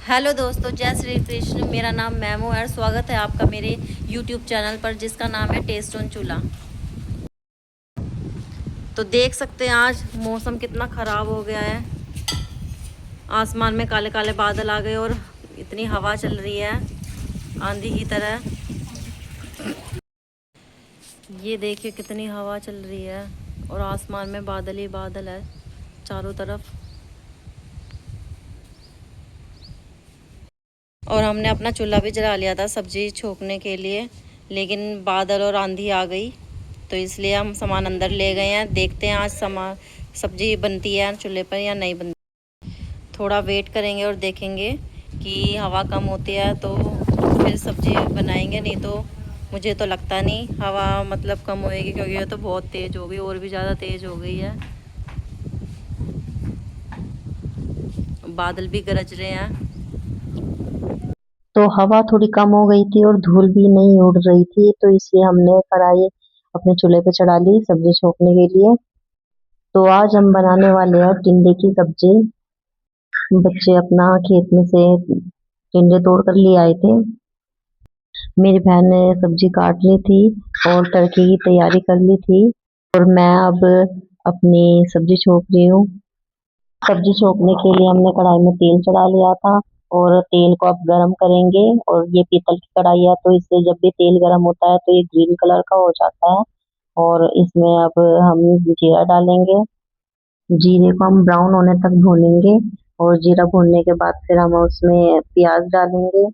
Hello दोस्तों, जय श्री कृष्ण। मेरा नाम मैमो है और स्वागत है आपका मेरे यूट्यूब चैनल पर जिसका नाम है टेस्ट ऑन चूल्हा। तो देख सकते हैं आज मौसम कितना ख़राब हो गया है। आसमान में काले काले बादल आ गए और इतनी हवा चल रही है आंधी की तरह। ये देखिए कितनी हवा चल रही है और आसमान में बादल ही बादल है चारों तरफ। और हमने अपना चूल्हा भी जला लिया था सब्जी छोंकने के लिए, लेकिन बादल और आंधी आ गई तो इसलिए हम सामान अंदर ले गए हैं। देखते हैं आज सब्जी बनती है चूल्हे पर या नहीं बनती। थोड़ा वेट करेंगे और देखेंगे कि हवा कम होती है तो फिर सब्जी बनाएंगे, नहीं तो मुझे तो लगता नहीं हवा मतलब कम होएगी, क्योंकि ये तो बहुत तेज़ हो गई, और भी ज़्यादा तेज़ हो गई है। बादल भी गरज रहे हैं। तो हवा थोड़ी कम हो गई थी और धूल भी नहीं उड़ रही थी, तो इसलिए हमने कढ़ाई अपने चूल्हे पे चढ़ा ली सब्जी छोंकने के लिए। तो आज हम बनाने वाले हैं टिंडे की सब्जी। बच्चे अपना खेत में से टिंडे तोड़ कर ले आए थे। मेरी बहन ने सब्जी काट ली थी और तड़के की तैयारी कर ली थी, और मैं अब अपनी सब्जी छोंक रही हूँ। सब्जी छोंकने के लिए हमने कढ़ाई में तेल चढ़ा लिया था और तेल को अब गरम करेंगे। और ये पीतल की कढ़ाई है, तो इससे जब भी तेल गरम होता है तो ये ग्रीन कलर का हो जाता है। और इसमें अब हम जीरा डालेंगे। जीरे को हम ब्राउन होने तक भूनेंगे, और जीरा भूनने के बाद फिर हम उसमें प्याज डालेंगे।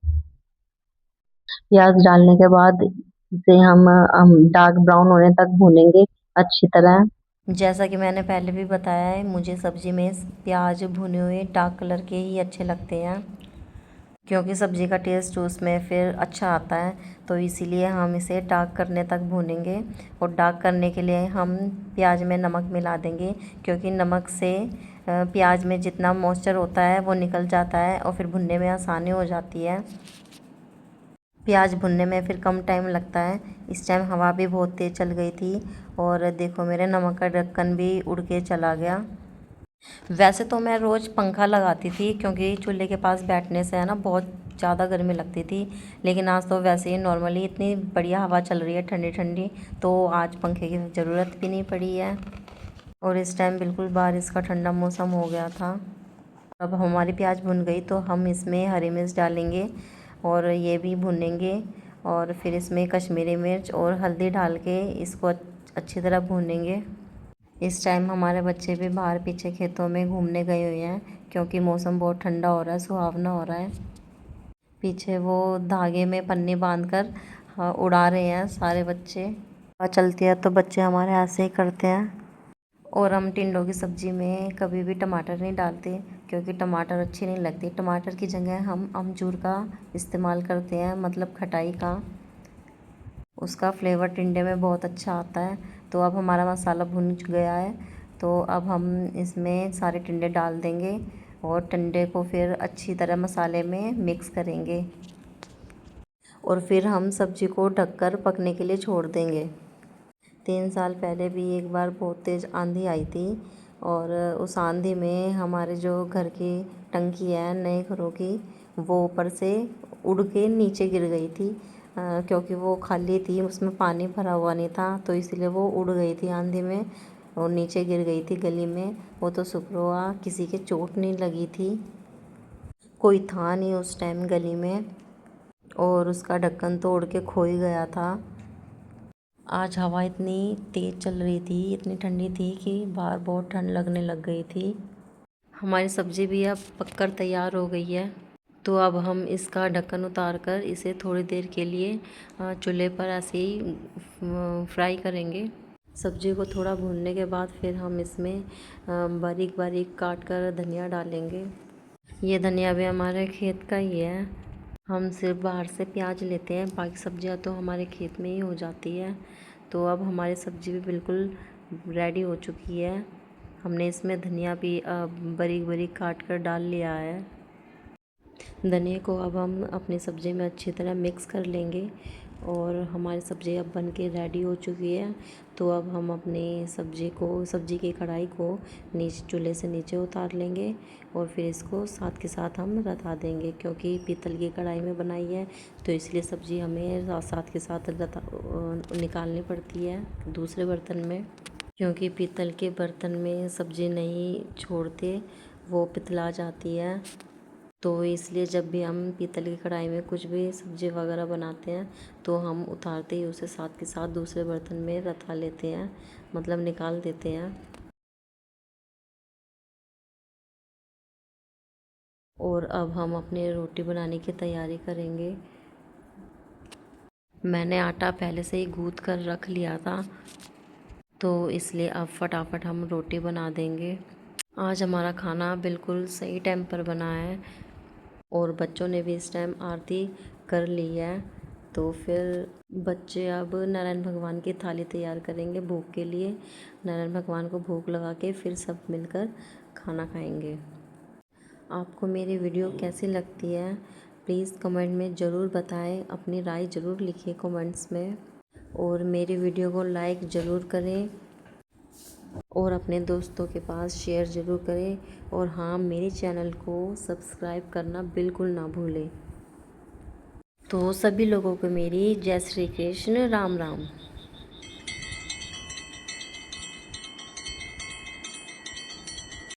प्याज डालने के बाद इसे हम डार्क ब्राउन होने तक भूनेंगे अच्छी तरह। जैसा कि मैंने पहले भी बताया है, मुझे सब्ज़ी में प्याज भुने हुए डार्क कलर के ही अच्छे लगते हैं, क्योंकि सब्ज़ी का टेस्ट उसमें फिर अच्छा आता है। तो इसीलिए हम इसे डार्क करने तक भूनेंगे। और डार्क करने के लिए हम प्याज में नमक मिला देंगे, क्योंकि नमक से प्याज में जितना मॉइस्चर होता है वो निकल जाता है और फिर भुनने में आसानी हो जाती है। प्याज भुनने में फिर कम टाइम लगता है। इस टाइम हवा भी बहुत तेज़ चल गई थी और देखो मेरे नमक का ढक्कन भी उड़ के चला गया। वैसे तो मैं रोज़ पंखा लगाती थी, क्योंकि चूल्हे के पास बैठने से है ना बहुत ज़्यादा गर्मी लगती थी। लेकिन आज तो वैसे ही नॉर्मली इतनी बढ़िया हवा चल रही है ठंडी ठंडी, तो आज पंखे की ज़रूरत भी नहीं पड़ी है। और इस टाइम बिल्कुल बारिश का ठंडा मौसम हो गया था। अब हमारी प्याज भुन गई तो हम इसमें हरी मिर्च डालेंगे और ये भी भुनेंगे। और फिर इसमें कश्मीरी मिर्च और हल्दी डाल के इसको अच्छी तरह भूनेंगे। इस टाइम हमारे बच्चे भी बाहर पीछे खेतों में घूमने गए हुए हैं, क्योंकि मौसम बहुत ठंडा हो रहा है, सुहावना हो रहा है। पीछे वो धागे में पन्नी बांधकर उड़ा रहे हैं सारे बच्चे। हवा चलती है तो बच्चे हमारे ऐसे ही करते हैं। और हम टिंडों की सब्ज़ी में कभी भी टमाटर नहीं डालते, क्योंकि टमाटर अच्छी नहीं लगती। टमाटर की जगह हम अमचूर का इस्तेमाल करते हैं, मतलब खटाई का। उसका फ्लेवर टिंडे में बहुत अच्छा आता है। तो अब हमारा मसाला भुन गया है, तो अब हम इसमें सारे टिंडे डाल देंगे और टिंडे को फिर अच्छी तरह मसाले में मिक्स करेंगे। और फिर हम सब्ज़ी को ढककर पकने के लिए छोड़ देंगे। 3 साल पहले भी एक बार बहुत तेज़ आंधी आई थी, और उस आंधी में हमारे जो घर की टंकी है नए घरों की, वो ऊपर से उड़ के नीचे गिर गई थी। क्योंकि वो खाली थी, उसमें पानी भरा हुआ नहीं था, तो इसलिए वो उड़ गई थी आंधी में और नीचे गिर गई थी गली में। वो तो शुक्र हुआ किसी के चोट नहीं लगी थी, कोई था नहीं उस टाइम गली में, और उसका ढक्कन तो उड़ के खो ही गया था। आज हवा इतनी तेज़ चल रही थी, इतनी ठंडी थी कि बाहर बहुत ठंड लगने लग गई थी। हमारी सब्ज़ी भी अब पककर तैयार हो गई है। तो अब हम इसका ढक्कन उतार कर इसे थोड़ी देर के लिए चूल्हे पर ऐसे ही फ्राई करेंगे। सब्ज़ी को थोड़ा भूनने के बाद फिर हम इसमें बारीक बारीक काट कर धनिया डालेंगे। ये धनिया भी हमारे खेत का ही है। हम सिर्फ बाहर से प्याज लेते हैं, बाकी सब्जियां तो हमारे खेत में ही हो जाती है। तो अब हमारी सब्ज़ी भी बिल्कुल रेडी हो चुकी है। हमने इसमें धनिया भी बारीक बारीक काट कर डाल लिया है। धनिया को अब हम अपनी सब्ज़ी में अच्छी तरह मिक्स कर लेंगे और हमारी सब्ज़ी अब बन के रेडी हो चुकी है। तो अब हम अपने सब्ज़ी की कढ़ाई को नीचे चूल्हे से नीचे उतार लेंगे और फिर इसको साथ के साथ हम रता देंगे, क्योंकि पीतल की कढ़ाई में बनाई है तो इसलिए सब्ज़ी हमें साथ के साथ निकालनी पड़ती है दूसरे बर्तन में, क्योंकि पीतल के बर्तन में सब्ज़ी नहीं छोड़ते, वो पितला जाती है। तो इसलिए जब भी हम पीतल की कढ़ाई में कुछ भी सब्ज़ी वगैरह बनाते हैं तो हम उतारते ही उसे साथ के साथ दूसरे बर्तन में रता लेते हैं, मतलब निकाल देते हैं। और अब हम अपने रोटी बनाने की तैयारी करेंगे। मैंने आटा पहले से ही गूँथ कर रख लिया था, तो इसलिए अब फटाफट हम रोटी बना देंगे। आज हमारा खाना बिल्कुल सही टाइम पर बना है और बच्चों ने भी इस टाइम आरती कर ली है। तो फिर बच्चे अब नारायण भगवान की थाली तैयार करेंगे भोग के लिए। नारायण भगवान को भोग लगा के फिर सब मिलकर खाना खाएंगे। आपको मेरी वीडियो कैसी लगती है प्लीज़ कमेंट में ज़रूर बताएं, अपनी राय ज़रूर लिखिए कमेंट्स में, और मेरी वीडियो को लाइक ज़रूर करें और अपने दोस्तों के पास शेयर ज़रूर करें। और हाँ, मेरे चैनल को सब्सक्राइब करना बिल्कुल ना भूलें। तो सभी लोगों को मेरी जय श्री कृष्ण, राम राम।